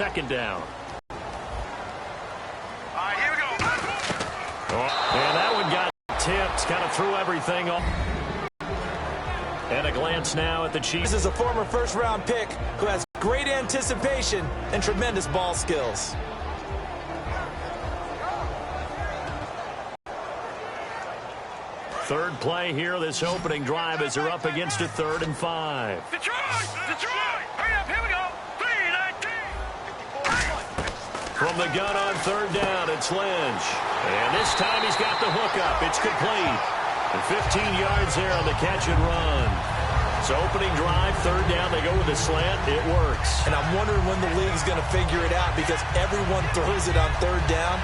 Second down. Here we go. And that one got tipped. Kind of threw everything off. And a glance now at the Chiefs. This is a former first-round pick who has great anticipation and tremendous ball skills. Third play here, this opening drive as they're up against a 3rd and 5. Detroit! Hurry up, here we go. 3-19. From the gun on 3rd down, it's Lynch. And this time he's got the hook up. It's complete. And 15 yards there on the catch and run. So opening drive, 3rd down, they go with a slant. It works. And I'm wondering when the league's going to figure it out because everyone throws it on 3rd down.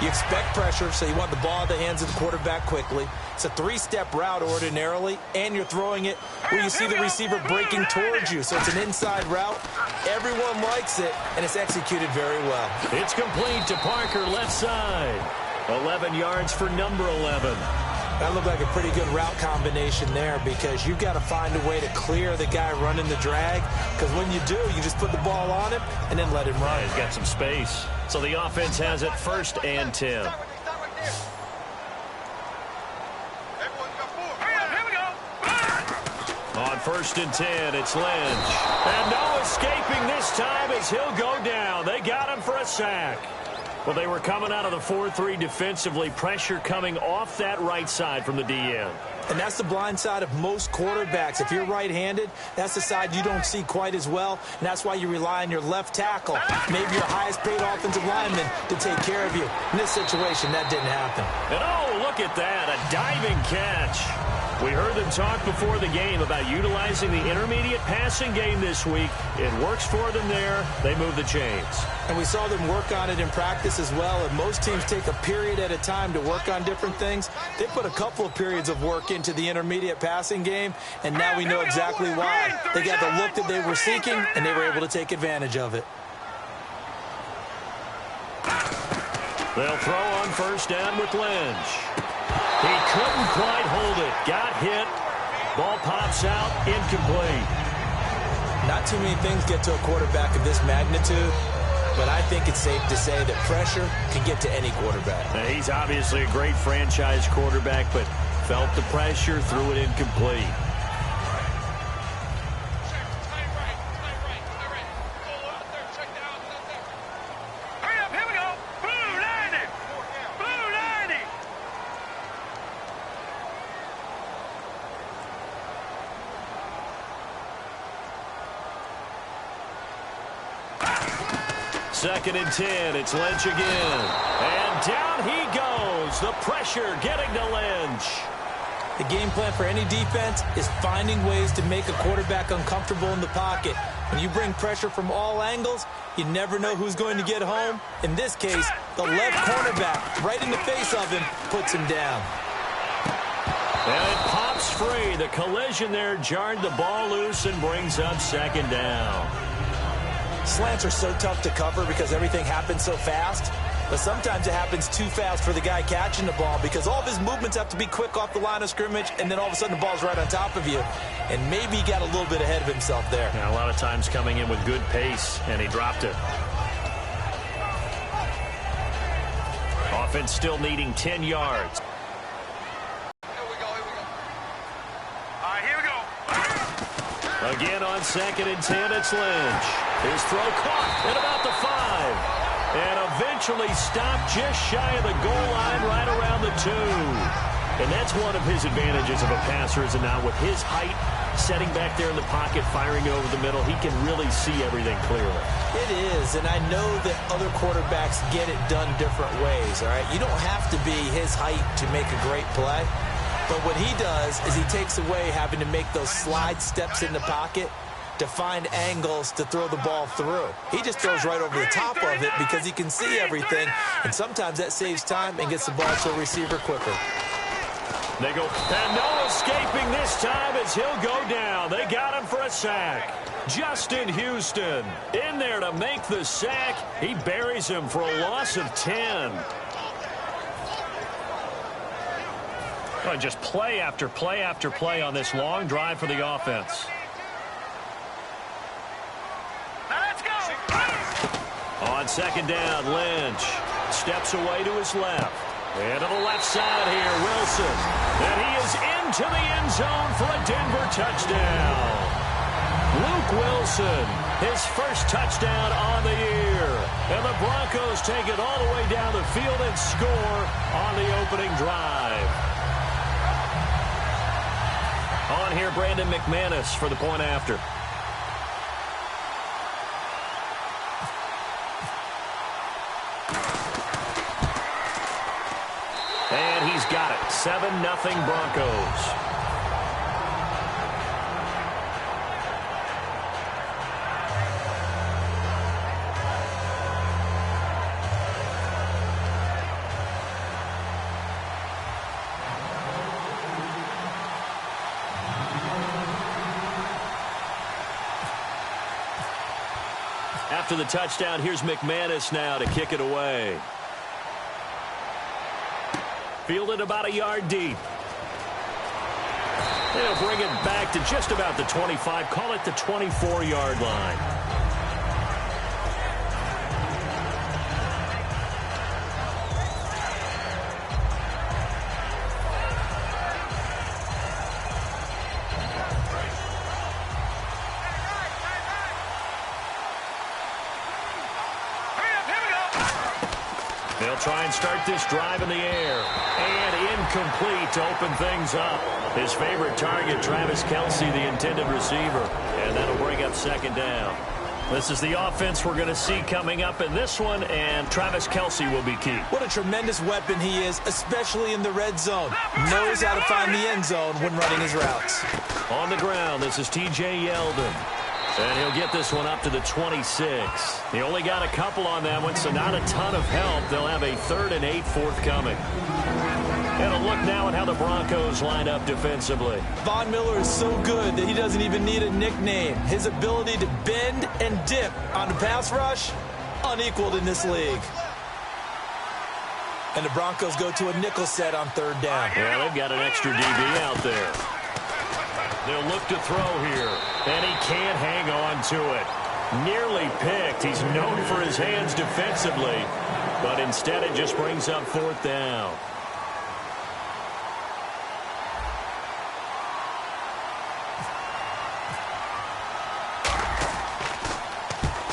You expect pressure, so you want the ball in the hands of the quarterback quickly. It's a 3-step route ordinarily, and you're throwing it where you see the receiver breaking towards you. So it's an inside route. Everyone likes it, and it's executed very well. It's complete to Parker, left side. 11 yards for number 11. That looked like a pretty good route combination there because you've got to find a way to clear the guy running the drag because when you do, you just put the ball on him and then let him run. He's got some space. So the offense has it 1st and 10. On 1st and 10, it's Lynch. And no escaping this time as he'll go down. They got him for a sack. Well, they were coming out of the 4-3 defensively. Pressure coming off that right side from the DN. And that's the blind side of most quarterbacks. If you're right-handed, that's the side you don't see quite as well. And that's why you rely on your left tackle, maybe your highest-paid offensive lineman, to take care of you. In this situation, that didn't happen. And oh, look at that, a diving catch. We heard them talk before the game about utilizing the intermediate passing game this week. It works for them there. They move the chains. And we saw them work on it in practice as well. And most teams take a period at a time to work on different things. They put a couple of periods of work into the intermediate passing game, and now we know exactly why. They got the look that they were seeking, and they were able to take advantage of it. They'll throw on 1st down with Lynch. He couldn't quite hold it. Got hit. Ball pops out. Incomplete. Not too many things get to a quarterback of this magnitude, but I think it's safe to say that pressure can get to any quarterback. Now, he's obviously a great franchise quarterback, but felt the pressure, threw it incomplete. Second and 10, it's Lynch again. And down he goes. The pressure getting to Lynch. The game plan for any defense is finding ways to make a quarterback uncomfortable in the pocket. When you bring pressure from all angles, you never know who's going to get home. In this case, the left cornerback, right in the face of him, puts him down. And it pops free. The collision there jarred the ball loose and brings up 2nd down. Slants are so tough to cover because everything happens so fast. But sometimes it happens too fast for the guy catching the ball because all of his movements have to be quick off the line of scrimmage, and then all of a sudden the ball's right on top of you. And maybe he got a little bit ahead of himself there. Yeah, a lot of times coming in with good pace, and he dropped it. Offense still needing 10 yards. Again on 2nd and 10, it's Lynch. His throw caught at about the 5. And eventually stopped just shy of the goal line right around the 2. And that's one of his advantages of a passer, is it not? With his height, setting back there in the pocket, firing over the middle, he can really see everything clearly. It is, and I know that other quarterbacks get it done different ways, all right? You don't have to be his height to make a great play. But what he does is he takes away having to make those slide steps in the pocket to find angles to throw the ball through. He just throws right over the top of it because he can see everything, and sometimes that saves time and gets the ball to a receiver quicker. They go, and no escaping this time as he'll go down. They got him for a sack. Justin Houston in there to make the sack. He buries him for a loss of 10. Just play after play after play on this long drive for the offense. Now let's go. On second down, Lynch steps away to his left. And to the left side here, Wilson. And he is into the end zone for a Denver touchdown. Luke Wilson, his first touchdown on the year. And the Broncos take it all the way down the field and score on the opening drive. On here, Brandon McManus for the point after. And he's got it. 7-0 Broncos. After the touchdown, here's McManus now to kick it away. Fielded about a yard deep. They'll bring it back to just about the 25. Call it the 24-yard line. They'll try and start this drive in the air. And incomplete to open things up. His favorite target, Travis Kelce, the intended receiver. And that'll bring up second down. This is the offense we're going to see coming up in this one, and Travis Kelce will be key. What a tremendous weapon he is, especially in the red zone. Knows how to find the end zone when running his routes. On the ground, this is T.J. Yeldon. And he'll get this one up to the 26. He only got a couple on that one, so not a ton of help. They'll have a 3rd and 8 forthcoming. And a look now at how the Broncos line up defensively. Von Miller is so good that he doesn't even need a nickname. His ability to bend and dip on the pass rush, unequaled in this league. And the Broncos go to a nickel set on 3rd down. Yeah, they've got an extra DB out there. They'll look to throw here, and he can't hang on to it. Nearly picked. He's known for his hands defensively, but instead it just brings up 4th down.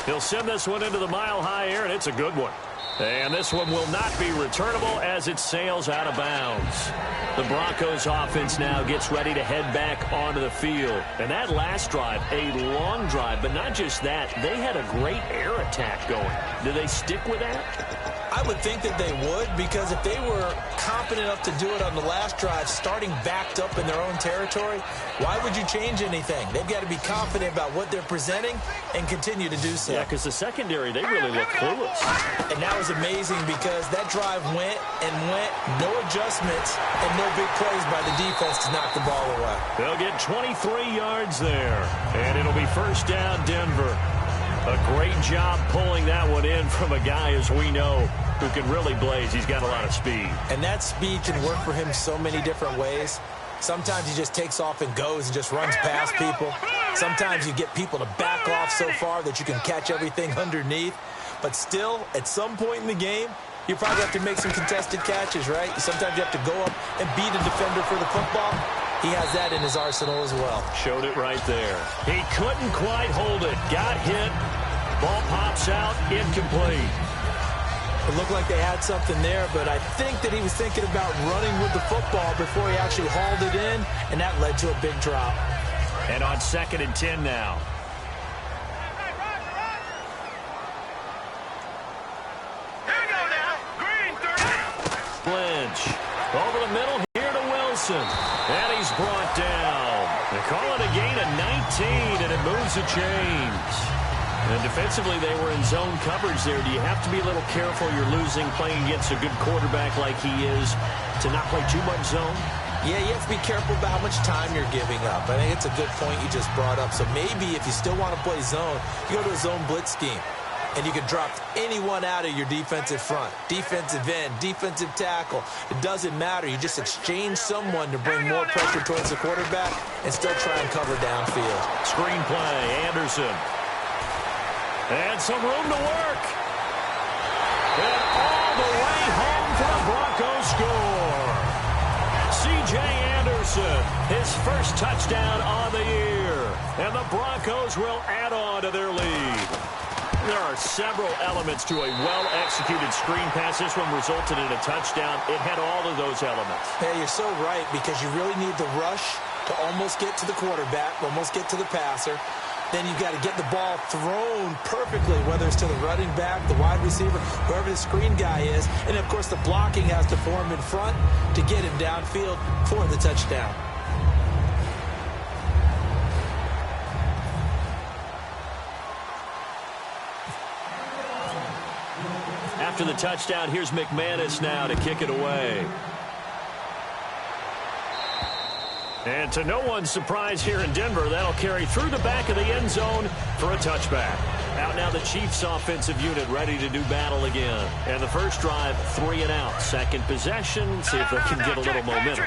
He'll send this one into the mile-high air, and it's a good one. And this one will not be returnable as it sails out of bounds. The Broncos offense now gets ready to head back onto the field. And that last drive, a long drive, but not just that. They had a great air attack going. Do they stick with that? I would think that they would, because if they were competent enough to do it on the last drive, starting backed up in their own territory, why would you change anything? They've got to be confident about what they're presenting and continue to do so. Yeah, because the secondary, they really look clueless. And that was amazing because that drive went and went, no adjustments, and no big plays by the defense to knock the ball away. They'll get 23 yards there, and it'll be 1st down Denver. A great job pulling that one in from a guy, as we know, who can really blaze. He's got a lot of speed. And that speed can work for him so many different ways. Sometimes he just takes off and goes and just runs past people. Sometimes you get people to back off so far that you can catch everything underneath. But still, at some point in the game, you probably have to make some contested catches, right? Sometimes you have to go up and beat a defender for the football. He has that in his arsenal as well. Showed it right there. He couldn't quite hold it. Got hit. Ball pops out. Incomplete. It looked like they had something there, but I think that he was thinking about running with the football before he actually hauled it in, and that led to a big drop. And on 2nd and 10 now. Here we go now. Green 30. Lynch. Over the middle here to Wilson. And he's brought down. They call it a gain of 19, and it moves the chains. And defensively, they were in zone coverage there. Do you have to be a little careful? You're losing, playing against a good quarterback like he is, to not play too much zone? Yeah, you have to be careful about how much time you're giving up. I think it's a good point you just brought up. So maybe if you still want to play zone, you go to a zone blitz scheme. And you can drop anyone out of your defensive front. Defensive end, defensive tackle. It doesn't matter. You just exchange someone to bring more pressure towards the quarterback and still try and cover downfield. Screen play, Anderson. And some room to work. his first touchdown on the year. And the Broncos will add on to their lead. There are several elements to a well-executed screen pass. This one resulted in a touchdown. It had all of those elements. Hey, you're so right, because you really need the rush to almost get to the quarterback, almost get to the passer. Then you've got to get the ball thrown perfectly, whether it's to the running back, the wide receiver, whoever the screen guy is. And, of course, the blocking has to form in front to get him downfield for the touchdown. After the touchdown, here's McManus now to kick it away. And to no one's surprise here in Denver, that'll carry through the back of the end zone for a touchback. Out now the Chiefs offensive unit ready to do battle again. And the first drive, 3 and out. Second possession, see if they can get a little momentum.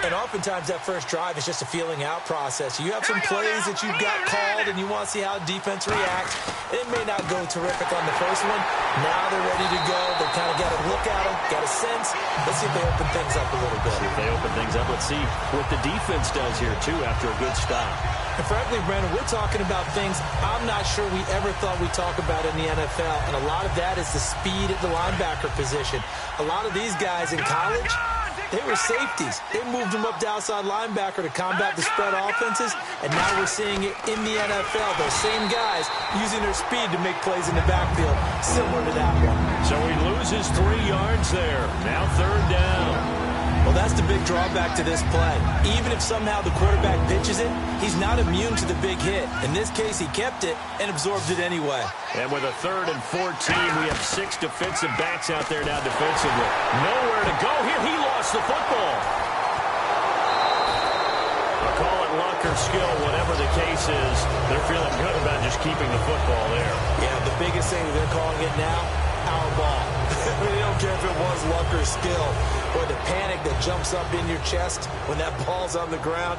And oftentimes that first drive is just a feeling out process. You have some plays that you've got called and you want to see how defense reacts. It may not go terrific on the first one. Now they're ready to go. They kind of got a look at them, got a sense. Let's see if they open things up a little bit. See if they open things up. Let's see what the defense does here, too, after a good stop. And frankly, Brandon, we're talking about things I'm not sure we ever thought we'd talk about in the NFL. And a lot of that is the speed at the linebacker position. A lot of these guys in college, they were safeties. They moved them up to outside linebacker to combat the spread offenses, and now we're seeing it in the NFL. Those same guys using their speed to make plays in the backfield, similar to that one. So he loses 3 yards there. Now 3rd down. Well, that's the big drawback to this play. Even if somehow the quarterback pitches it, he's not immune to the big hit. In this case, he kept it and absorbed it anyway. And with a 3rd and 14, we have 6 defensive backs out there now defensively. Nowhere to go here. He lost the football. I'll call it luck or skill, whatever the case is. They're feeling good about just keeping the football there. Yeah, the biggest thing that they're calling it now, our ball. I mean, they don't care if it was luck or skill, or the panic that jumps up in your chest when that ball's on the ground.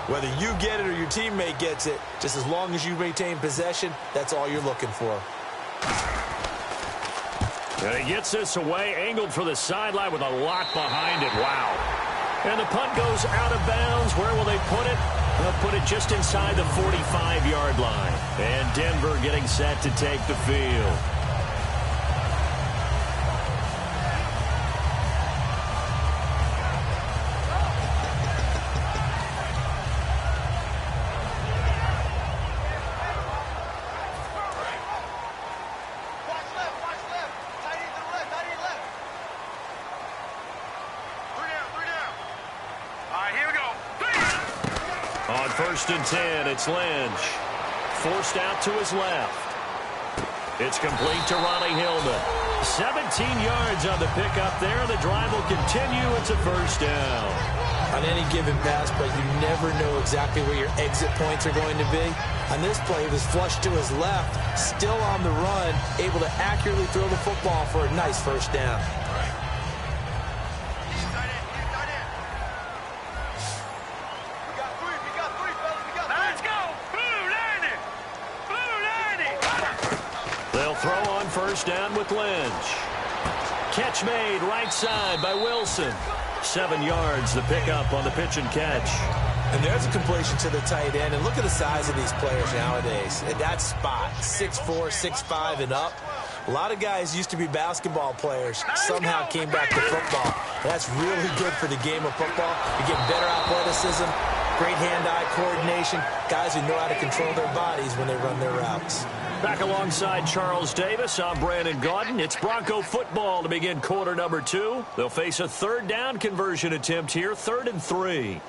Whether you get it or your teammate gets it, just as long as you maintain possession, that's all you're looking for. And he gets this away, angled for the sideline with a lot behind it. Wow. And the punt goes out of bounds. Where will they put it? They'll put it just inside the 45-yard line. And Denver getting set to take the field. On 1st and 10, it's Lynch. Forced out to his left. It's complete to Ronnie Hillman. 17 yards on the pickup there. The drive will continue. It's a 1st down. On any given pass, but you never know exactly where your exit points are going to be. On this play, he was flushed to his left, still on the run, able to accurately throw the football for a nice 1st down. Throw on 1st down with Lynch. Catch made right side by Wilson. 7 yards the pickup on the pitch and catch. And there's a completion to the tight end. And look at the size of these players nowadays. At that spot, 6'4", 6'5", and up. A lot of guys used to be basketball players, somehow came back to football. And that's really good for the game of football. You get better athleticism, great hand-eye coordination, guys who know how to control their bodies when they run their routes. Back alongside Charles Davis, I'm Brandon Gaudin. It's Bronco football to begin quarter number 2. They'll face a 3rd down conversion attempt here, 3rd and 3.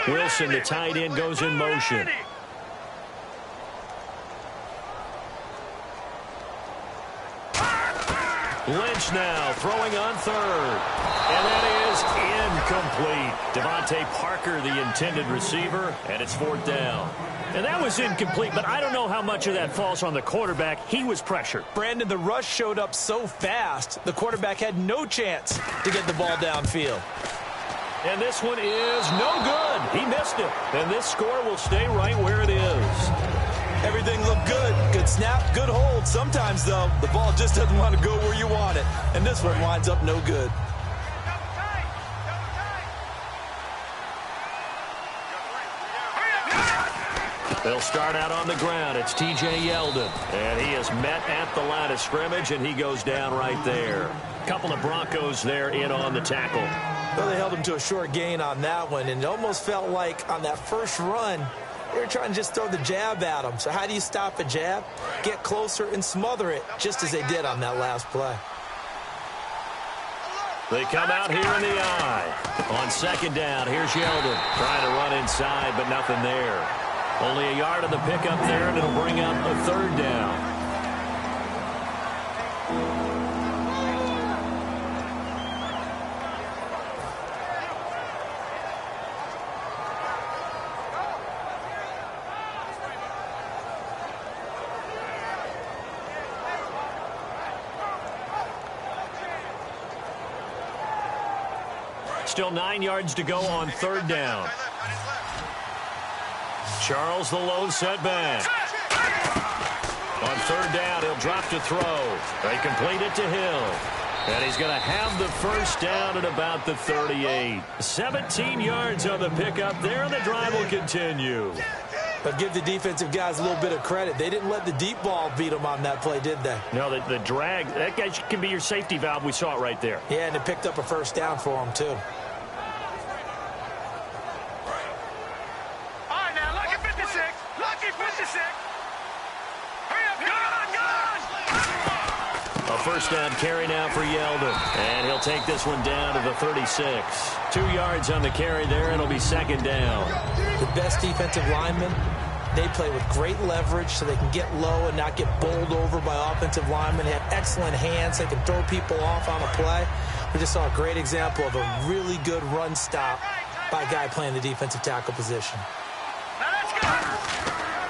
Wilson, the tight end, goes in motion. Lynch now throwing on 3rd. And that is incomplete. Devontae Parker, the intended receiver, and it's 4th down. And that was incomplete, but I don't know how much of that falls on the quarterback. He was pressured. Brandon, the rush showed up so fast, the quarterback had no chance to get the ball downfield. And this one is no good. He missed it. And this score will stay right where it is. Everything looked good. Good snap, good hold. Sometimes, though, the ball just doesn't want to go where you want it. And this one winds up no good. They'll start out on the ground. It's T.J. Yeldon. And he is met at the line of scrimmage, and he goes down right there. Couple of Broncos there in on the tackle. Well, they held him to a short gain on that one, and it almost felt like on that first run, they were trying to just throw the jab at him. So how do you stop a jab? Get closer and smother it, just as they did on that last play. They come out here in the eye. On second down, here's Yeldon trying to run inside, but nothing there. Only a yard of the pickup there, and it'll bring up a third down. Still 9 yards to go on third down. Charles the lone setback. On third down, he'll drop to throw. They complete it to Hill. And he's going to have the first down at about the 38. 17 yards on the pickup there, and the drive will continue. But give the defensive guys a little bit of credit. They didn't let the deep ball beat them on that play, did they? No, the drag, that guy can be your safety valve. We saw it right there. Yeah, and it picked up a first down for them, too. A first down carry now for Yeldon. And he'll take this one down to the 36. 2 yards on the carry there. It'll be second down. The best defensive linemen, they play with great leverage so they can get low and not get bowled over by offensive linemen. They have excellent hands. They can throw people off on a play. We just saw a great example of a really good run stop by a guy playing the defensive tackle position.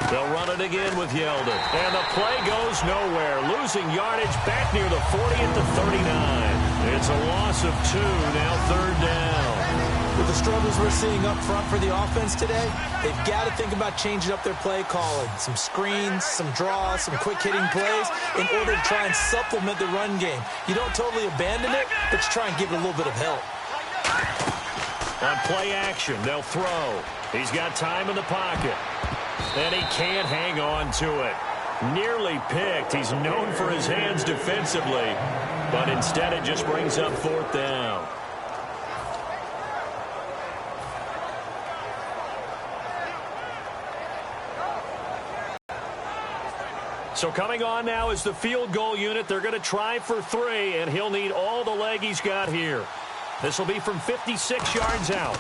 They'll run it again with Yeldon. And the play goes nowhere. Losing yardage back near the 40 at the 39. It's a loss of 2, now third down. With the struggles we're seeing up front for the offense today, they've got to think about changing up their play calling. Some screens, some draws, some quick-hitting plays in order to try and supplement the run game. You don't totally abandon it, but you try and give it a little bit of help. On play action, they'll throw. He's got time in the pocket. And he can't hang on to it. Nearly picked. He's known for his hands defensively. But instead it just brings up fourth down. So coming on now is the field goal unit. They're going to try for 3, and he'll need all the leg he's got here. This will be from 56 yards out.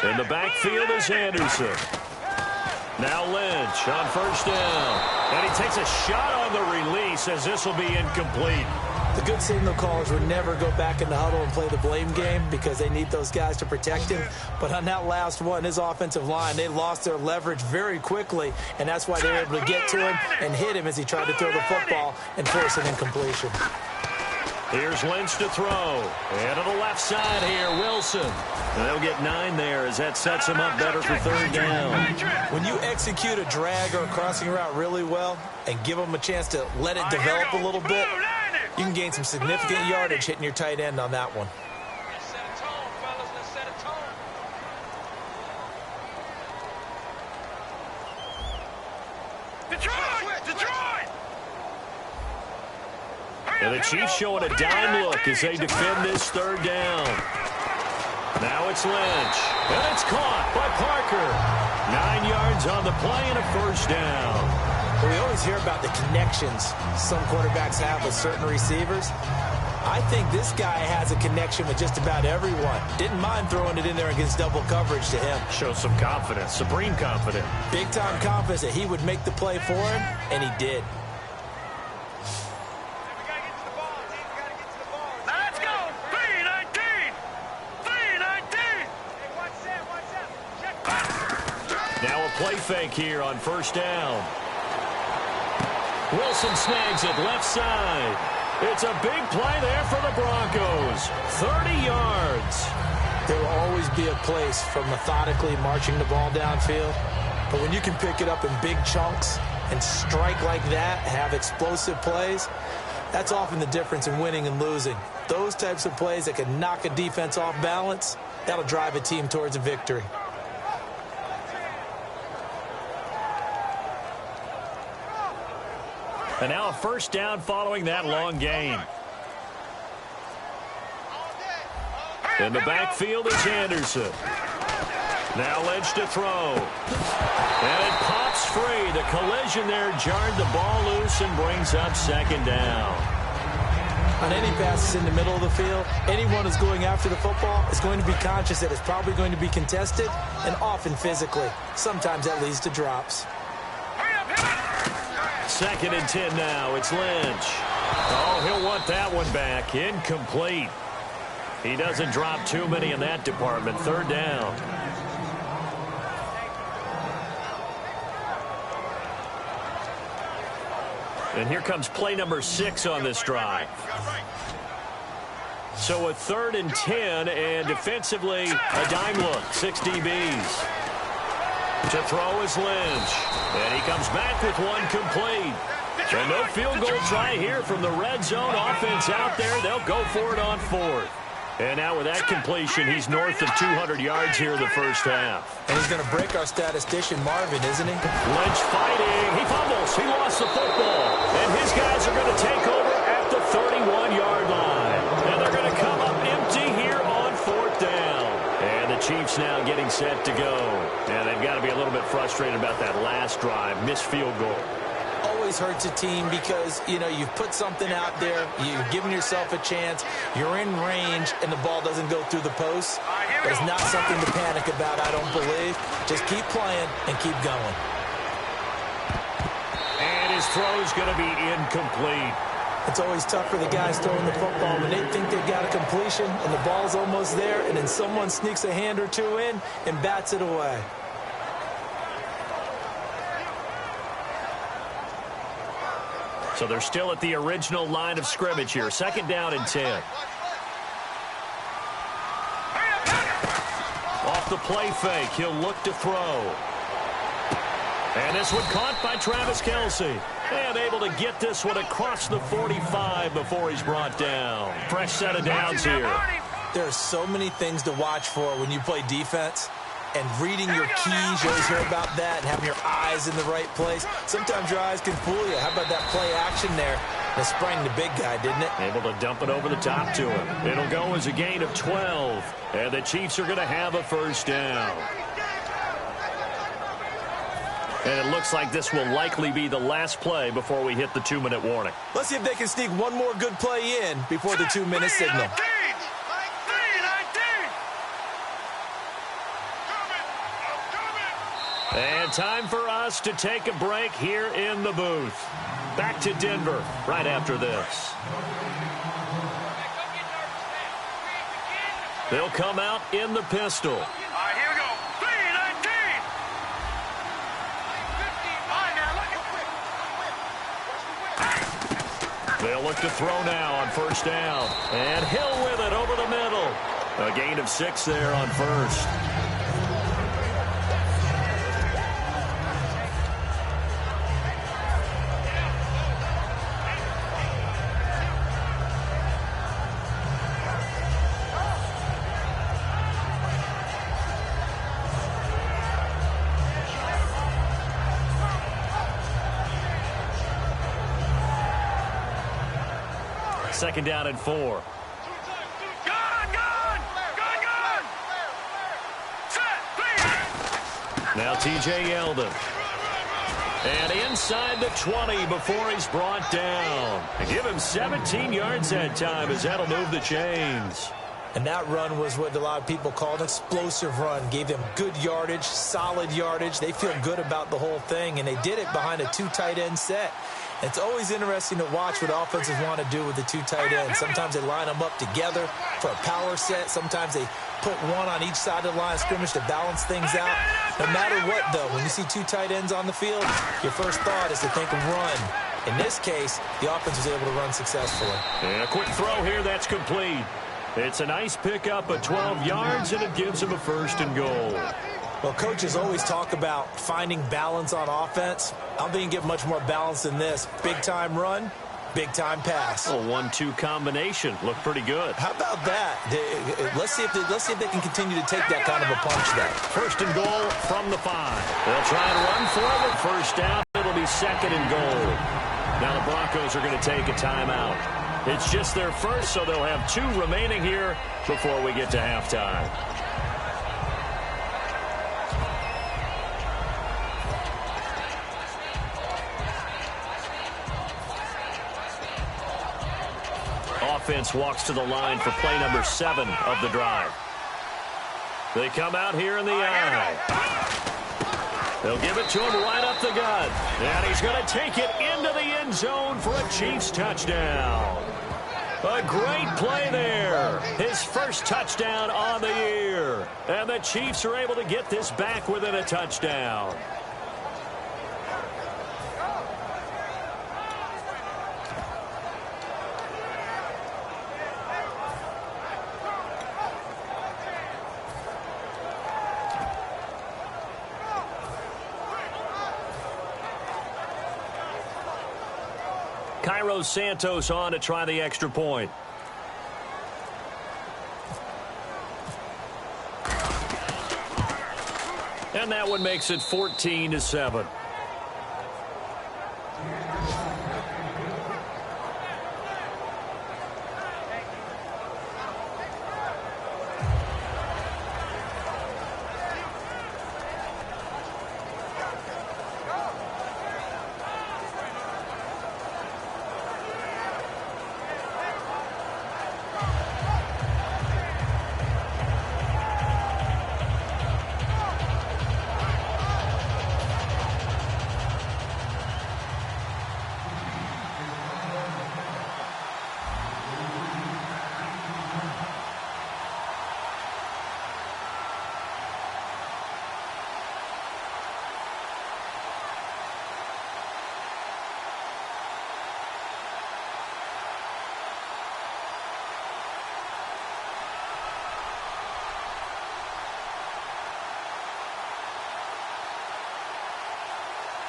In the backfield is Anderson. Now Lynch on first down. And he takes a shot on the release as this will be incomplete. The good signal callers would never go back in the huddle and play the blame game because they need those guys to protect him. But on that last one, his offensive line, they lost their leverage very quickly, and that's why they were able to get to him and hit him as he tried to throw the football and force an incompletion. Here's Lynch to throw. And to the left side here, Wilson. And they'll get 9 there as that sets him up better for third down. When you execute a drag or a crossing route really well and give them a chance to let it develop a little bit, you can gain some significant yardage hitting your tight end on that one. And the Chiefs showing a dime look as they defend this third down. Now it's Lynch. And it's caught by Parker. 9 yards on the play and a first down. Well, we always hear about the connections some quarterbacks have with certain receivers. I think this guy has a connection with just about everyone. Didn't mind throwing it in there against double coverage to him. Shows some confidence, supreme confidence. Big-time confidence that he would make the play for him, and he did. Let's go! 3-19! 3-19! Now a play fake here on first down. Wilson snags it left side. It's a big play there for the Broncos. 30 yards. There will always be a place for methodically marching the ball downfield. But when you can pick it up in big chunks and strike like that, have explosive plays, that's often the difference in winning and losing. Those types of plays that can knock a defense off balance, that'll drive a team towards a victory. And now a first down following that long gain. In the backfield is Anderson. Now Lynch to throw. And it pops free. The collision there jarred the ball loose and brings up second down. On any passes in the middle of the field, anyone who's going after the football is going to be conscious that it's probably going to be contested and often physically. Sometimes that leads to drops. Second and 10 now. It's Lynch. Oh, he'll want that one back. Incomplete. He doesn't drop too many in that department. Third down. And here comes play number 6 on this drive. So a 3rd and 10, and defensively a dime look. 6 DBs. To throw is Lynch. And he comes back with one complete. And no field goal try here from the red zone offense out there. They'll go for it on 4th. And now with that completion, he's north of 200 yards here in the first half. And he's going to break our statistician, Marvin, isn't he? Lynch fighting. He fumbles. He lost the football. And his guys are going to take over at the 31-yard line. And they're going to come up empty here on 4th down. And the Chiefs now getting set to go. And they've got to be a little bit frustrated about that last drive. Missed field goal. Always hurts a team because, you know, you've put something out there, you've given yourself a chance, you're in range, and the ball doesn't go through the posts. But it's not something to panic about, I don't believe. Just keep playing and keep going. And his throw is going to be incomplete. It's always tough for the guys throwing the football when they think they've got a completion and the ball's almost there, and then someone sneaks a hand or two in and bats it away. So they're still at the original line of scrimmage here. 2nd down and 10. Off the play fake, he'll look to throw. And this one caught by Travis Kelce. And able to get this one across the 45 before he's brought down. Fresh set of downs here. There are so many things to watch for when you play defense. And reading your keys, you always hear about that, and having your eyes in the right place. Sometimes your eyes can fool you. How about that play action there? That sprang the big guy, didn't it? Able to dump it over the top to him. It'll go as a gain of 12. And the Chiefs are going to have a first down. And it looks like this will likely be the last play before we hit the 2-minute warning. Let's see if they can sneak one more good play in before the 2-minute signal. And time for us to take a break here in the booth. Back to Denver right after this. They'll come out in the pistol. All right, here we go. 3-19. They'll look to throw now on first down. And Hill with it over the middle. A gain of 6 there on first. Second down and 4. Gone! Set! Now T.J. Yeldon. And inside the 20 before he's brought down. And give him 17 yards that time as that'll move the chains. And that run was what a lot of people call an explosive run. Gave them good yardage, solid yardage. They feel good about the whole thing, and they did it behind a two tight end set. It's always interesting to watch what offenses want to do with the two tight ends. Sometimes they line them up together for a power set. Sometimes they put one on each side of the line of scrimmage to balance things out. No matter what, though, when you see two tight ends on the field, your first thought is to think of run. In this case, the offense was able to run successfully. And a quick throw here that's complete. It's a nice pickup of 12 yards, and it gives him a 1st and goal. Well, coaches always talk about finding balance on offense. I don't think you can get much more balance than this. Big-time run, big-time pass. A 1-2 combination. Looked pretty good. How about that? Let's see if they can continue to take that kind of a punch there. 1st and goal from the 5. They'll try and run forward. 1st down. It'll be 2nd and goal. Now the Broncos are going to take a timeout. It's just their first, so they'll have 2 remaining here before we get to halftime. Offense walks to the line for play number 7 of the drive. They come out here in the eye. They'll give it to him right up the gut. And he's going to take it into the end zone for a Chiefs touchdown. A great play there. His first touchdown on the year. And the Chiefs are able to get this back within a touchdown. Cairo Santos on to try the extra point. And that one makes it 14-7.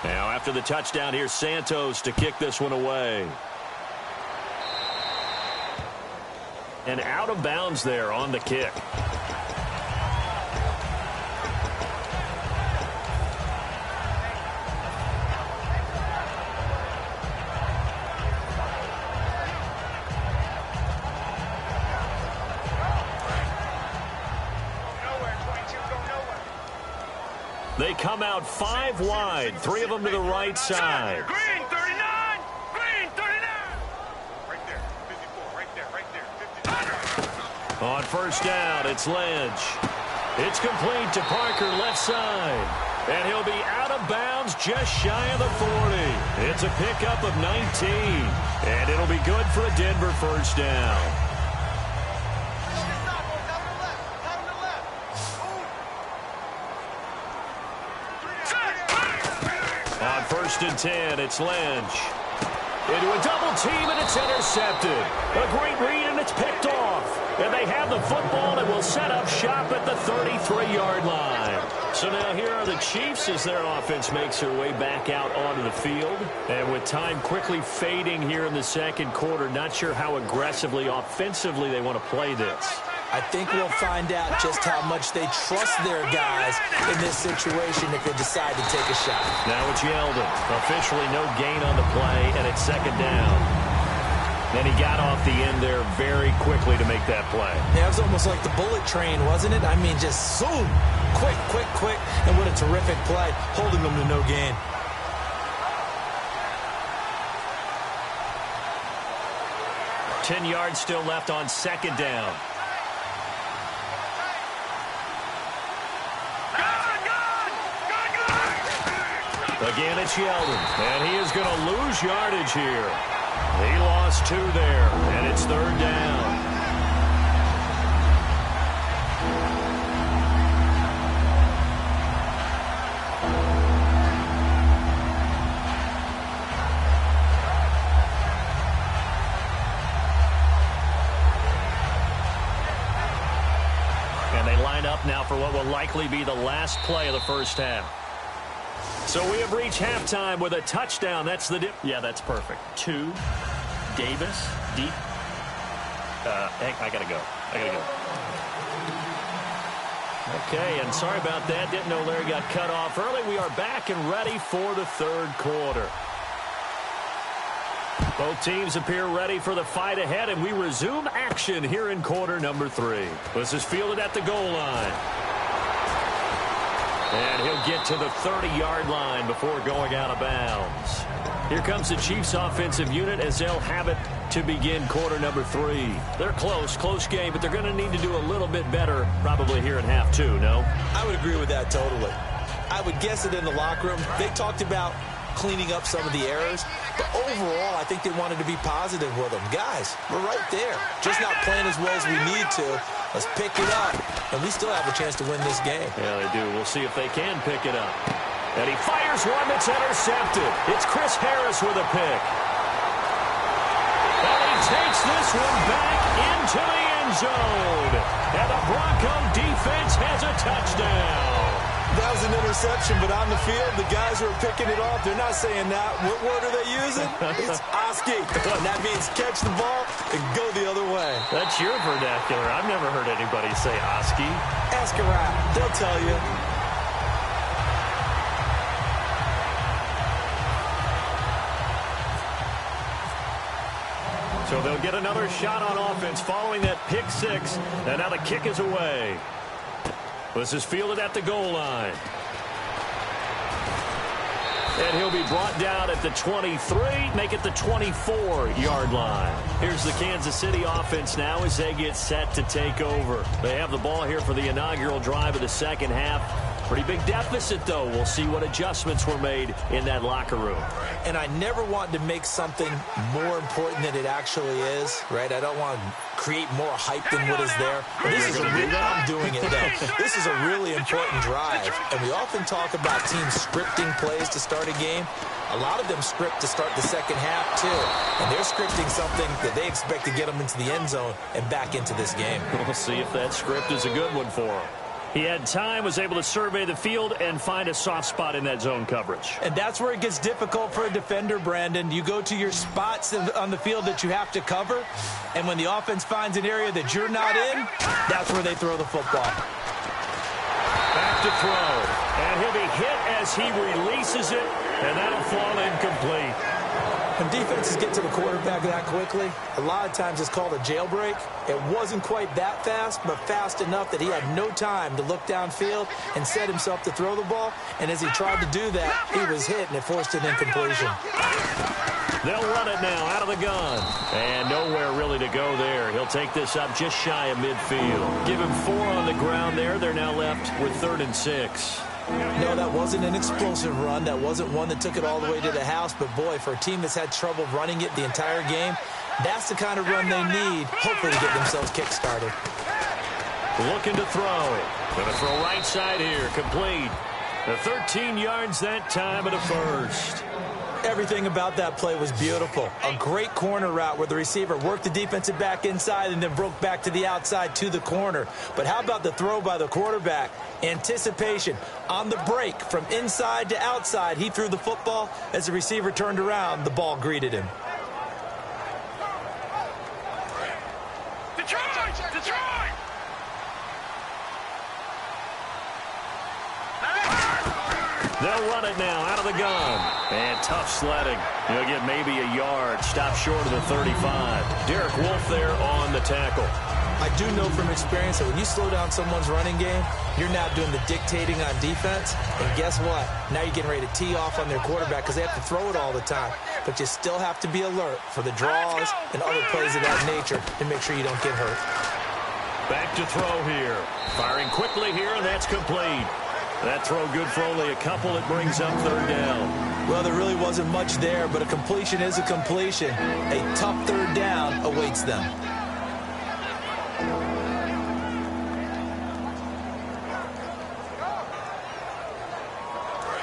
Now, after the touchdown, here's Santos to kick this one away. And out of bounds there on the kick. They come out 5 wide, 3 of them to the right side. Green 39! Green 39! Right there, 54, right there, 55. On 1st down, it's Lynch. It's complete to Parker, left side. And he'll be out of bounds just shy of the 40. It's a pickup of 19. And it'll be good for a Denver 1st down. On 1st and 10, it's Lynch. Into a double team, and it's intercepted. A great read, and it's picked off. And they have the football and will set up shop at the 33-yard line. So now here are the Chiefs as their offense makes their way back out onto the field. And with time quickly fading here in the 2nd quarter, not sure how aggressively, offensively they want to play this. I think we'll find out just how much they trust their guys in this situation if they decide to take a shot. Now it's Yeldon. Officially no gain on the play, and it's 2nd down. Then he got off the end there very quickly to make that play. Yeah, it was almost like the bullet train, wasn't it? I mean, just zoom. Quick, quick, quick. And what a terrific play, holding them to no gain. 10 yards still left on second down. Again, it's Yeldon, and he is going to lose yardage here. He lost 2 there, and it's third down. And they line up now for what will likely be the last play of the first half. So we have reached halftime with a touchdown. That's the dip. Yeah, that's perfect. 2, Davis, deep. I got to go. Okay, and sorry about that. Didn't know Larry got cut off early. We are back and ready for the third quarter. Both teams appear ready for the fight ahead, and we resume action here in quarter number 3. This is fielded at the goal line. And he'll get to the 30-yard line before going out of bounds. Here comes the Chiefs offensive unit as they'll have it to begin quarter number 3. They're close game, but they're going to need to do a little bit better probably here in half 2, no? I would agree with that totally. I would guess it in the locker room. They talked about cleaning up some of the errors, but overall, I think they wanted to be positive with them. Guys, we're right there. Just not playing as well as we need to. Let's pick it up, and we still have a chance to win this game. Yeah, they do. We'll see if they can pick it up. And he fires one that's intercepted. It's Chris Harris with a pick. And he takes this one back into the end zone. And the Bronco defense has a touchdown. That was an interception, but on the field, the guys who are picking it off, they're not saying that. What word are they using? It's Oski. And that means catch the ball and go the other way. That's your vernacular. I've never heard anybody say Oski. Ask around. They'll tell you. So they'll get another shot on offense following that pick 6. And now the kick is away. This is fielded at the goal line. And he'll be brought down at the 23, make it the 24-yard line. Here's the Kansas City offense now as they get set to take over. They have the ball here for the inaugural drive of the second half. Pretty big deficit, though. We'll see what adjustments were made in that locker room. And I never want to make something more important than it actually is, right? I don't want to create more hype than what is there. But this is I'm doing it, though. This is a really important drive. And we often talk about teams scripting plays to start a game. A lot of them script to start the second half, too. And they're scripting something that they expect to get them into the end zone and back into this game. We'll see if that script is a good one for them. He had time, was able to survey the field and find a soft spot in that zone coverage. And that's where it gets difficult for a defender, Brandon. You go to your spots on the field that you have to cover, and when the offense finds an area that you're not in, that's where they throw the football. Back to throw, and he'll be hit as he releases it, and that'll fall incomplete. When defenses get to the quarterback that quickly, a lot of times it's called a jailbreak. It wasn't quite that fast, but fast enough that he had no time to look downfield and set himself to throw the ball. And as he tried to do that, he was hit, and it forced an incompletion. They'll run it now out of the gun. And nowhere really to go there. He'll take this up just shy of midfield. Give him 4 on the ground there. They're now left with 3rd and 6. No, that wasn't an explosive run. That wasn't one that took it all the way to the house. But, boy, for a team that's had trouble running it the entire game, that's the kind of run they need, hopefully, to get themselves kick-started. Looking to throw. Going to throw right side here. Complete. The 13 yards that time of the first. Everything about that play was beautiful. A great corner route where the receiver worked the defensive back inside and then broke back to the outside to the corner. But how about the throw by the quarterback? Anticipation. On the break from inside to outside, he threw the football. As the receiver turned around, the ball greeted him. Detroit! They'll run it now out of the gun. And tough sledding. He'll get maybe a yard. Stop short of the 35. Derek Wolfe there on the tackle. I do know from experience that when you slow down someone's running game, you're now doing the dictating on defense. And guess what? Now you're getting ready to tee off on their quarterback because they have to throw it all the time. but you still have to be alert for the draws and other plays of that nature to make sure you don't get hurt. Back to throw here. Firing quickly here, and that's complete. That throw good for only a couple. It brings up third down. Well, there really wasn't much there, but a completion is a completion. A tough third down awaits them.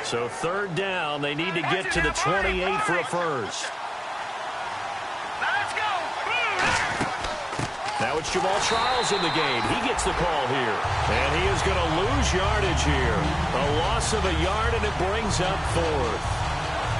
So third down, they need to get to the 28 for a first. Let's go. Now it's Jamal Charles in the game. He gets the call here. And he is going to lose yardage here. A loss of a yard, and it brings up fourth.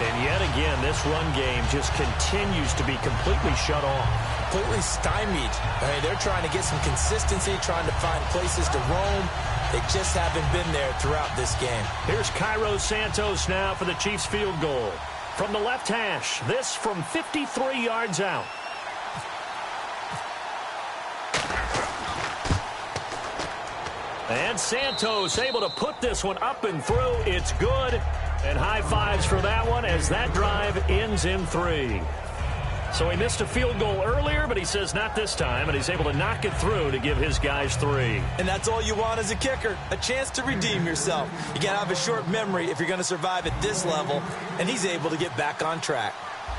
And yet again, this run game just continues to be completely shut off. Completely stymied. I mean, they're trying to get some consistency, trying to find places to roam. They just haven't been there throughout this game. Here's Cairo Santos now for the Chiefs field goal. From the left hash, this from 53 yards out. And Santos able to put this one up and through. It's good. And high fives for that one as that drive ends in 3. So he missed a field goal earlier, but he says not this time, and he's able to knock it through to give his guys 3. And that's all you want as a kicker, a chance to redeem yourself. You got to have a short memory if you're going to survive at this level, and he's able to get back on track.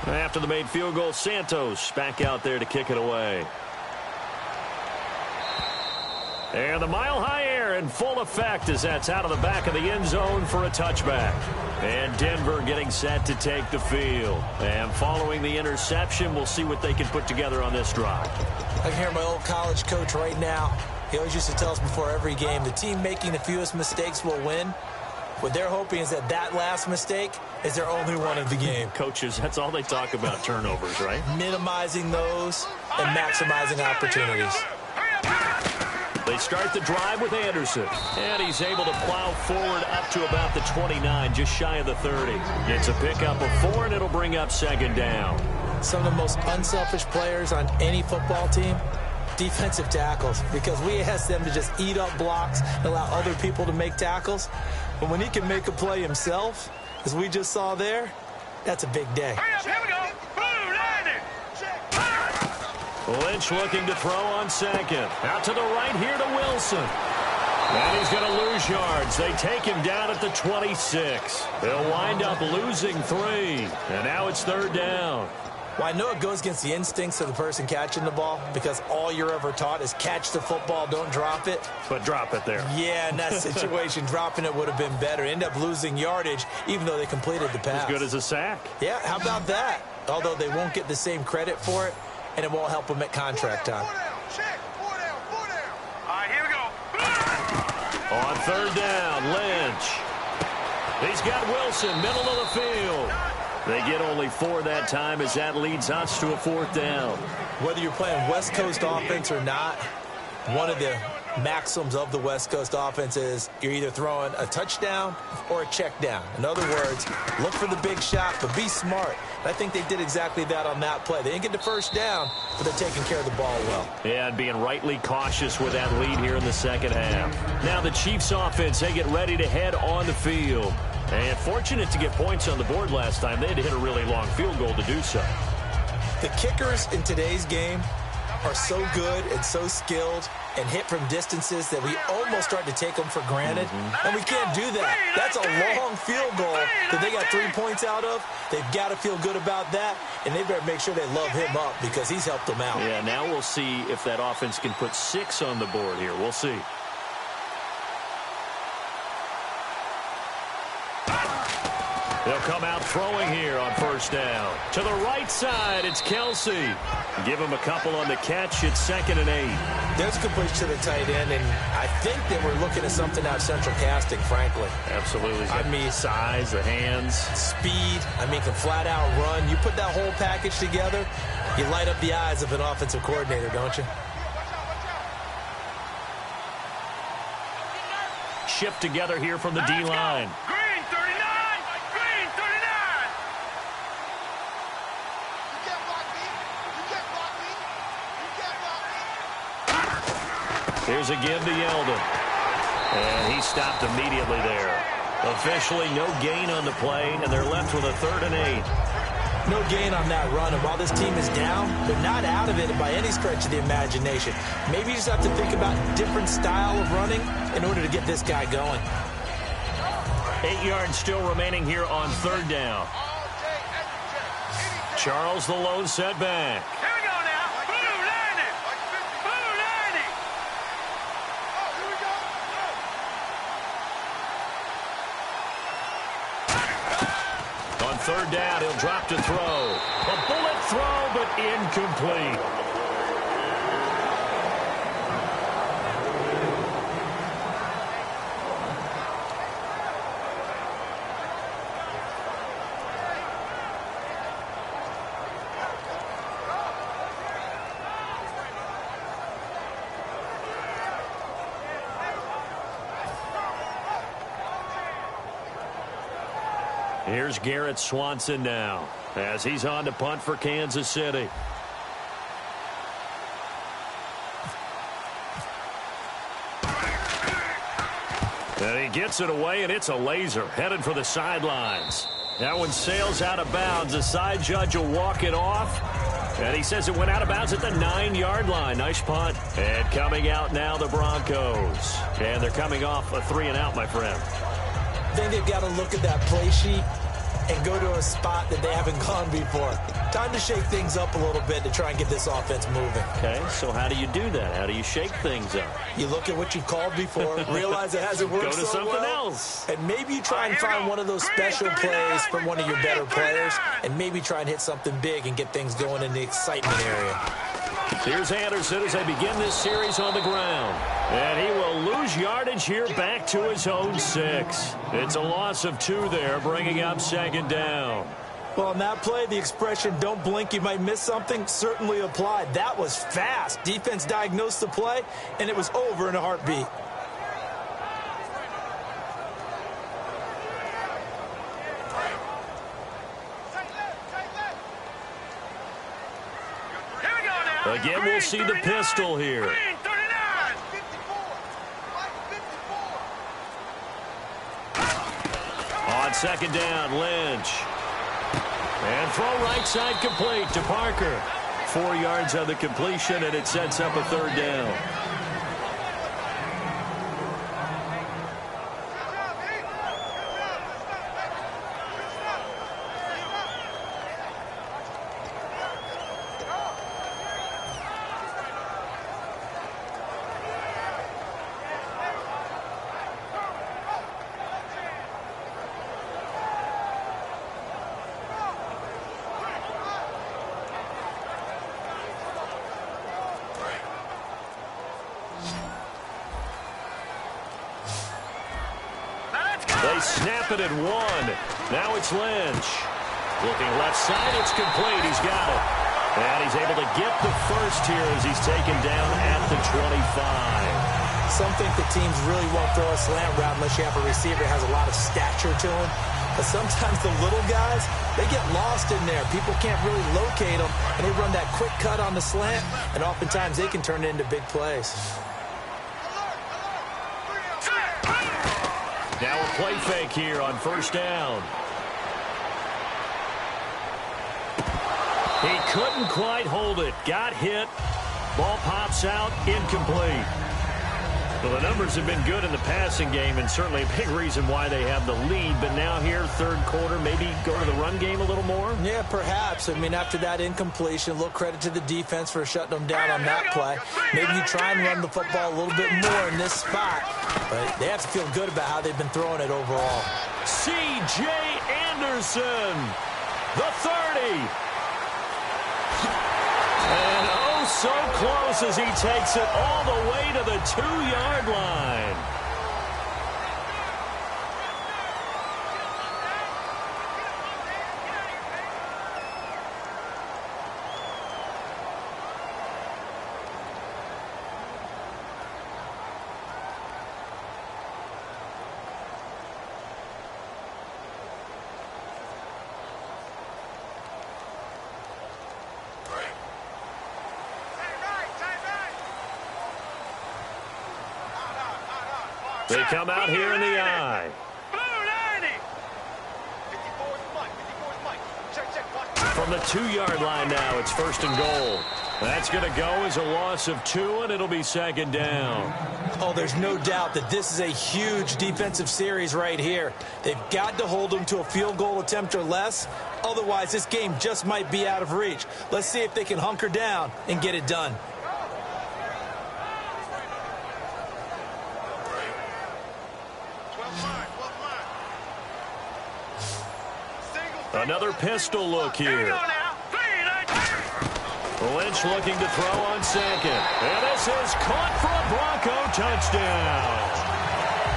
After the made field goal, Santos back out there to kick it away. And the mile-high air in full effect as that's out of the back of the end zone for a touchback. And Denver getting set to take the field. And following the interception, we'll see what they can put together on this drive. I can hear my old college coach right now. He always used to tell us before every game, the team making the fewest mistakes will win. What they're hoping is that that last mistake is their only one of the game. Coaches, that's all they talk about, turnovers, right? Minimizing those and maximizing opportunities. They start the drive with Anderson, and he's able to plow forward up to about the 29, just shy of the 30. It's a pickup of 4, and it'll bring up second down. Some of the most unselfish players on any football team, defensive tackles, because we ask them to just eat up blocks and allow other people to make tackles. But when he can make a play himself, as we just saw there, that's a big day. Here we go. Lynch looking to throw on second. Out to the right here to Wilson. And he's going to lose yards. They take him down at the 26. They'll wind up losing 3. And now it's third down. Well, I know it goes against the instincts of the person catching the ball because all you're ever taught is catch the football, don't drop it. But drop it there. Yeah, in that situation, dropping it would have been better. End up losing yardage even though they completed the pass. As good as a sack. Yeah, how about that? Although they won't get the same credit for it, and it won't help them at contract time. All right, here we go. On third down, Lynch. He's got Wilson, middle of the field. They get only 4 that time as that leads us to a fourth down. Whether you're playing West Coast offense or not, one of the maxims of the West Coast offense is you're either throwing a touchdown or a check down. In other words, look for the big shot, but be smart. And I think they did exactly that on that play. They didn't get the first down, but they're taking care of the ball well. Yeah, and being rightly cautious with that lead here in the second half. Now the Chiefs offense, they get ready to head on the field. And fortunate to get points on the board last time. They had to hit a really long field goal to do so. The kickers in today's game are so good and so skilled and hit from distances that we almost start to take them for granted. And we can't do that. That's a long field goal that they got 3 points out of. They've got to feel good about that, and they better make sure they love him up because he's helped them out. Yeah, now we'll see if that offense can put 6 on the board here. We'll see. They'll come out throwing here on first down. To the right side, it's Kelsey. Give him a couple on the catch. It's 2nd and 8. There's a completion to the tight end, and I think that we're looking at something out central casting, frankly. Absolutely. I mean, size, the hands. Speed. I mean, can flat out run. You put that whole package together, you light up the eyes of an offensive coordinator, don't you? Shift together here from the D-line. Green 39. Green 39. You can't block me. You can't block me. You can't block me. Here's a give to Yeldon. And he stopped immediately there. Officially no gain on the play, and they're left with a 3rd and 8. No gain on that run, and while this team is down, they're not out of it by any stretch of the imagination. Maybe you just have to think about a different style of running in order to get this guy going. 8 yards still remaining here on third down. Charles the lone setback. Here we go now. Boo, Laney. Boo, Laney. Oh, here we go. On third down, he'll drop to throw. A bullet throw, but incomplete. Here's Garrett Swanson now as he's on to punt for Kansas City. And he gets it away, and it's a laser headed for the sidelines. That one sails out of bounds. The side judge will walk it off. And he says it went out of bounds at the 9-yard line. Nice punt. And coming out now, the Broncos. And they're coming off a 3-and-out, my friend. I think they've got to look at that play sheet and go to a spot that they haven't gone before. Time to shake things up a little bit to try and get this offense moving. Okay, so how do you do that? How do you shake things up? You look at what you've called before, realize it hasn't worked Go to so something well, else. and maybe you try and find one of those special plays from one of your better players, and maybe try and hit something big and get things going in the excitement area. Here's Anderson as they begin this series on the ground. And he will lose yardage here back to his own 6. It's a loss of 2 there, bringing up second down. Well, on that play, the expression, don't blink, you might miss something, certainly applied. That was fast. Defense diagnosed the play, and it was over in a heartbeat. Again, we'll see the pistol here. On second down, Lynch. And throw right side complete to Parker. 4 yards on the completion, and it sets up a third down. They snap it at 1. Now it's Lynch. Looking left side, it's complete. He's got it. And he's able to get the first here as he's taken down at the 25. Some think the teams really won't throw a slant route unless you have a receiver that has a lot of stature to him. But sometimes the little guys, they get lost in there. People can't really locate them, and they run that quick cut on the slant, and oftentimes they can turn it into big plays. Now a play fake here on first down. He couldn't quite hold it. Got hit. Ball pops out. Incomplete. Well, the numbers have been good in the passing game, and certainly a big reason why they have the lead. But now here, third quarter, maybe go to the run game a little more? Yeah, perhaps. I mean, after that incompletion, a little credit to the defense for shutting them down on that play. Maybe you try and run the football a little bit more in this spot. But they have to feel good about how they've been throwing it overall. C.J. Anderson, the 30. And oh, so close as he takes it all the way to the 2-yard line. They come out here in the the 2-yard line now. It's 1st and goal. That's going to go as a loss of 2, and it'll be 2nd down. Oh, there's no doubt that this is a huge defensive series right here. They've got to hold them to a field goal attempt or less. Otherwise, this game just might be out of reach. Let's see if they can hunker down and get it done. Another pistol look here. Lynch looking to throw on 2nd. And this is caught for a Bronco touchdown.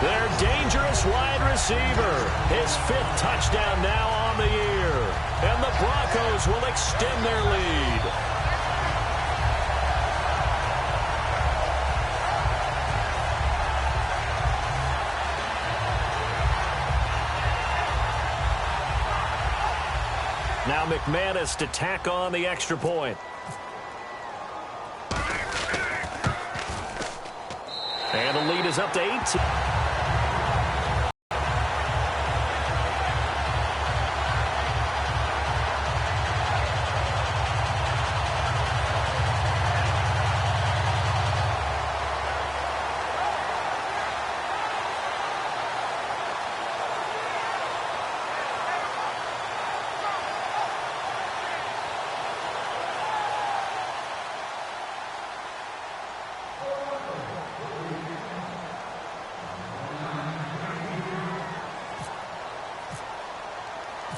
Their dangerous wide receiver. His 5th touchdown now on the year. And the Broncos will extend their lead. Now McManus to tack on the extra point. And the lead is up to 18.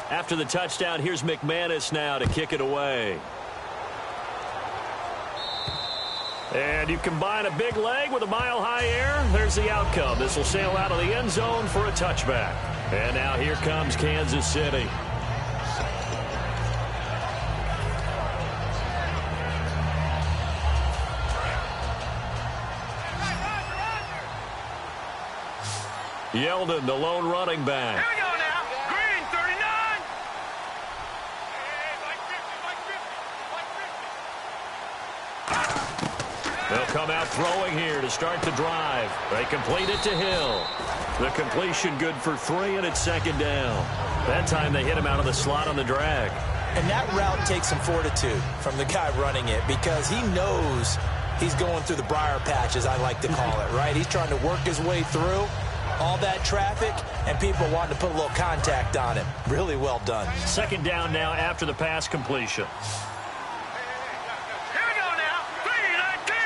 After the touchdown, here's McManus now to kick it away. And you combine a big leg with a mile-high air, there's the outcome. This will sail out of the end zone for a touchback. And now here comes Kansas City. Yeldon, the lone running back. Here we go now. Green, 39. Hey, They'll come out throwing here to start the drive. They complete it to Hill. The completion good for 3, and it's 2nd down. That time they hit him out of the slot on the drag. And that route takes some fortitude from the guy running it because he knows he's going through the briar patch, as I like to call it, right? He's trying to work his way through all that traffic, and people wanting to put a little contact on him. Really well done. 2nd down now after the pass completion. here we go now. 319.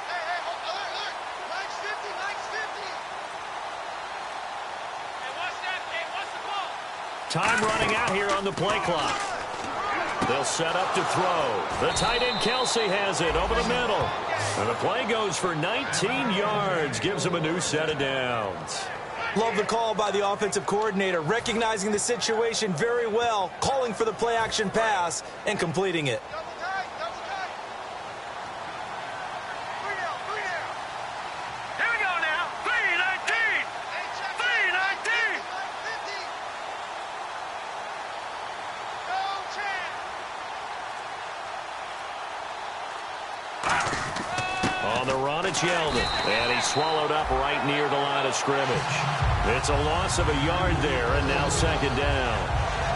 Hey, alert. Line's 50. Hey, what's that? Hey, what's the ball? Time running out here on the play clock. They'll set up to throw. The tight end Kelsey has it over the middle. And the play goes for 19 yards. Gives them a new set of downs. Love the call by the offensive coordinator, recognizing the situation very well, calling for the play-action pass, and completing it. Double tight. Three down. Here we go now. 319. 319. No chance. On the run, it's Yeldon. And he's swallowed up right near the line of scrimmage. It's a loss of a yard there, and now 2nd down.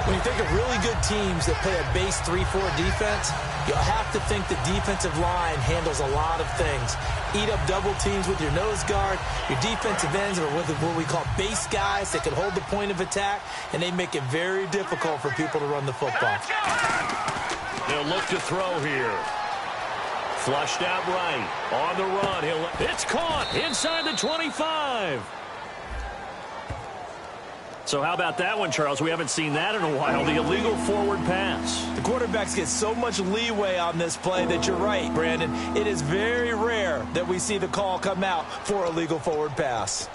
When you think of really good teams that play a base 3-4 defense, you'll have to think the defensive line handles a lot of things. Eat up double teams with your nose guard. Your defensive ends are what we call base guys that can hold the point of attack, and they make it very difficult for people to run the football. They'll look to throw here. Flushed out right. On the run. It's caught inside the 25. So how about that one, Charles? We haven't seen that in a while. The illegal forward pass. The quarterbacks get so much leeway on this play that you're right, Brandon. It is very rare that we see the call come out for a legal forward pass.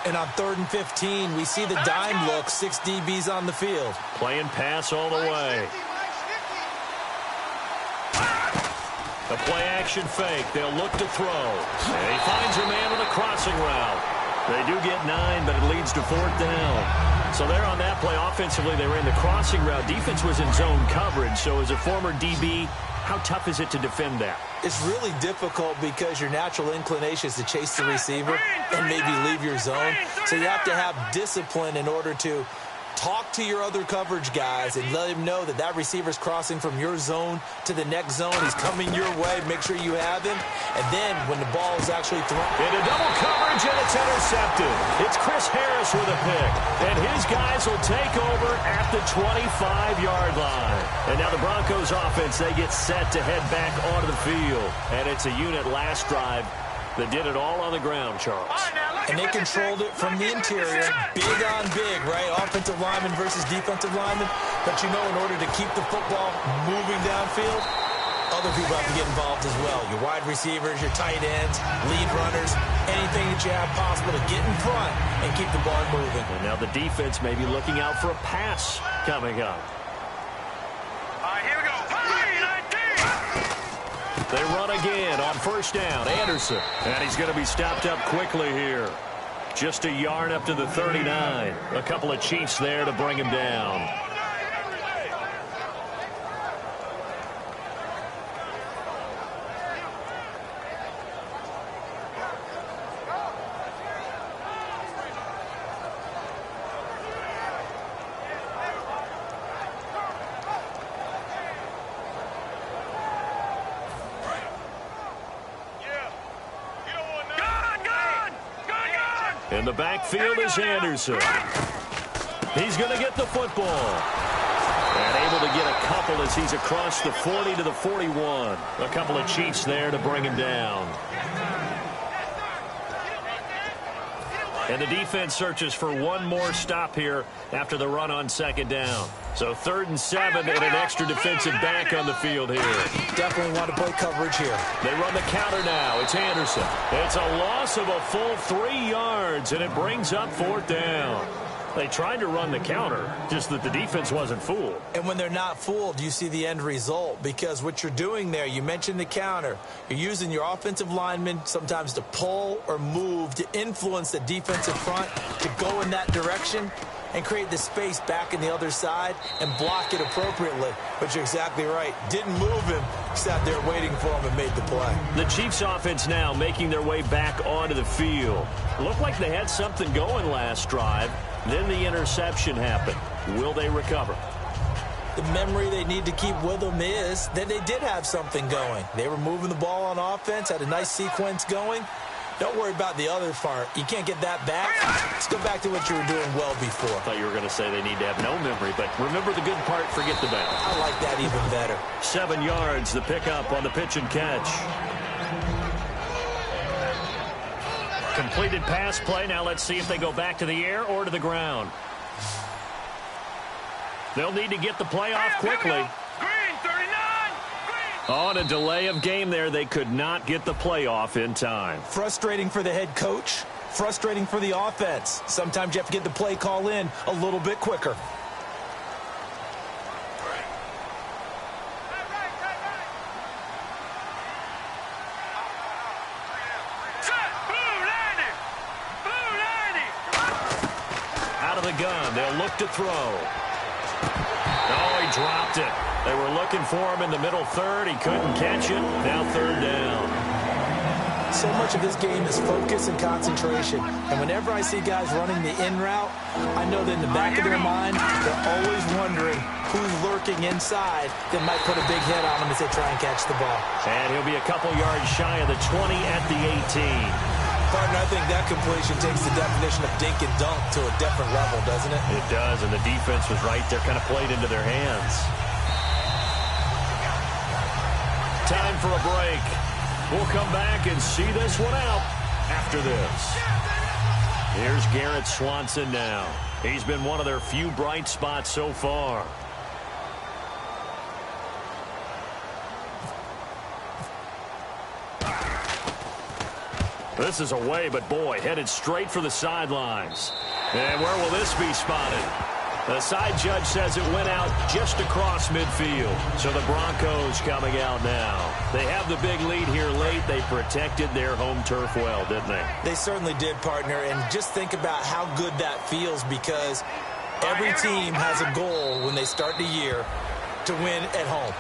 And on 3rd and 15, we see the dime look, 6 DBs on the field. Playing pass all the way. The play action fake. They'll look to throw. And he finds a man with a crossing route. They do get 9, but it leads to 4th down. So there on that play, offensively, they ran the crossing route. Defense was in zone coverage. So as a former DB, How tough is it to defend that? It's really difficult because your natural inclination is to chase the receiver and maybe leave your zone. So you have to have discipline in order to talk to your other coverage guys and let him know that that receiver's crossing from your zone to the next zone. He's coming your way. Make sure you have him. And then when the ball is actually thrown. Into double coverage, and it's intercepted. It's Chris Harris with a pick. And his guys will take over at the 25-yard line. And now the Broncos offense, they get set to head back onto the field. And it's a unit last drive that did it all on the ground, Charles. And they controlled it from the interior, big on big, right? Offensive lineman versus defensive lineman. But you know, in order to keep the football moving downfield, other people have to get involved as well. Your wide receivers, your tight ends, lead runners, anything that you have possible to get in front and keep the ball moving. And now the defense may be looking out for a pass coming up. All right, here we go. They run again on first down. Anderson. And he's going to be stopped up quickly here. Just a yard up to the 39. A couple of Chiefs there to bring him down. In the backfield is Anderson. He's going to get the football. And able to get a couple as he's across the 40 to the 41. A couple of Chiefs there to bring him down. And the defense searches for one more stop here after the run on second down. So 3rd and 7 and an extra defensive back on the field here. Definitely want to play coverage here. They run the counter now. It's Anderson. It's a loss of a full 3 yards, and it brings up 4th down. They tried to run the counter, just that the defense wasn't fooled. And when they're not fooled, you see the end result. Because what you're doing there, you mentioned the counter. You're using your offensive linemen sometimes to pull or move to influence the defensive front to go in that direction and create the space back in the other side and block it appropriately. But you're exactly right. Didn't move him, sat there waiting for him and made the play. The Chiefs offense now making their way back onto the field. Looked like they had something going last drive. Then the interception happened. Will they recover? The memory they need to keep with them is that they did have something going. They were moving the ball on offense, had a nice sequence going. Don't worry about the other part. You can't get that back. Let's go back to what you were doing well before. I thought you were going to say they need to have no memory, but remember the good part, forget the bad. I like that even better. 7 yards, the pickup on the pitch and catch. Completed pass play. Now let's see if they go back to the air or to the ground. They'll need to get the play off quickly. Green, 39. On a delay of game there, they could not get the play off in time. Frustrating for the head coach. Frustrating for the offense. Sometimes you have to get the play call in a little bit quicker. Gun. They'll look to throw. Oh, he dropped it. They were looking for him in the middle third. He couldn't catch it. Now 3rd down. So much of this game is focus and concentration. And whenever I see guys running the in route, I know that in the back of their mind, they're always wondering who's lurking inside that might put a big hit on them as they try and catch the ball. And he'll be a couple yards shy of the 20 at the 18. Partner, I think that completion takes the definition of dink and dunk to a different level, doesn't it? It does, and the defense was right there, kind of played into their hands. Time for a break. We'll come back and see this one out after this. Here's Garrett Swanson now. He's been one of their few bright spots so far. This is away, but boy, headed straight for the sidelines. And where will this be spotted? The side judge says it went out just across midfield. So the Broncos coming out now. They have the big lead here late. They protected their home turf well, didn't they? They certainly did, partner. And just think about how good that feels, because every team has a goal when they start the year to win at home.